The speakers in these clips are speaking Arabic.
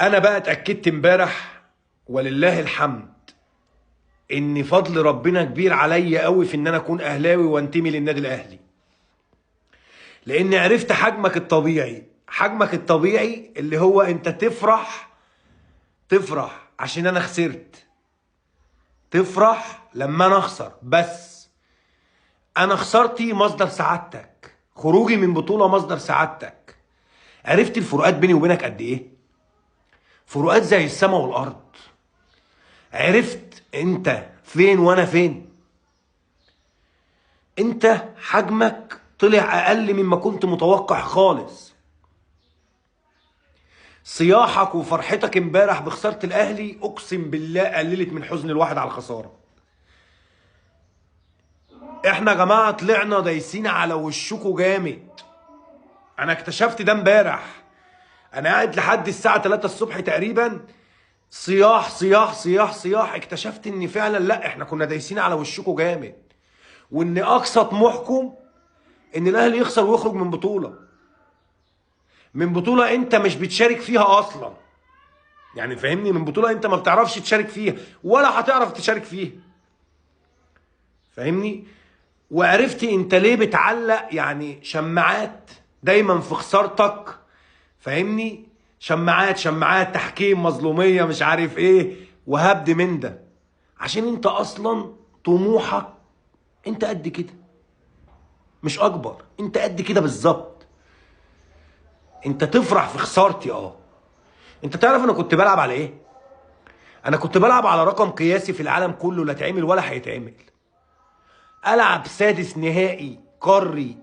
انا بقى اتأكدت امبارح ولله الحمد ان فضل ربنا كبير عليا قوي في ان انا اكون اهلاوي وانتمي للنادي الاهلي. لان عرفت حجمك الطبيعي، حجمك الطبيعي اللي هو انت تفرح عشان انا خسرت، تفرح لما انا اخسر. بس انا خسارتي مصدر سعادتك، خروجي من بطولة مصدر سعادتك. عرفت الفروقات بيني وبينك قد ايه؟ فروقات زي السماء والارض. عرفت انت فين وانا فين. انت حجمك طلع اقل مما كنت متوقع خالص. صياحك وفرحتك امبارح بخسارة الاهلي اقسم بالله قللت من حزن الواحد على الخسارة. احنا يا جماعة طلعنا دايسين على وشكوا جامد. انا اكتشفت ده امبارح. انا قاعد لحد الساعة 3 الصبح تقريبا صياح صياح صياح صياح. اكتشفت ان فعلا لا، احنا كنا دايسين على وشكوا جامد، وان اقصى طموحكم ان الاهلي يخسر ويخرج من بطولة، من بطولة انت مش بتشارك فيها اصلا. يعني فاهمني، من بطولة انت ما بتعرفش تشارك فيها ولا هتعرف تشارك فيها. فاهمني؟ وعرفت انت ليه بتعلق يعني شماعات دايما في خسارتك. فاهمني؟ شماعات تحكيم، مظلومية، مش عارف ايه وهبد من ده. عشان انت اصلا طموحك انت قد كده، مش اكبر. انت قد كده بالظبط. انت تفرح في خسارتي. انت تعرف انا كنت بلعب على ايه؟ انا كنت بلعب على رقم قياسي في العالم كله لا اتعمل ولا هيتعمل. العب سادس نهائي قاري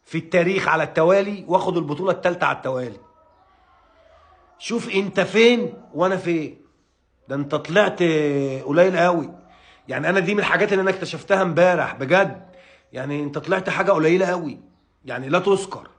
في التاريخ على التوالي واخد البطولة الثالثة على التوالي. شوف انت فين وانا فين. ده انت طلعت قليل قوي. يعني انا دي من الحاجات اللي انا اكتشفتها امبارح بجد. يعني انت طلعت حاجة قليلة قوي، يعني لا تذكر.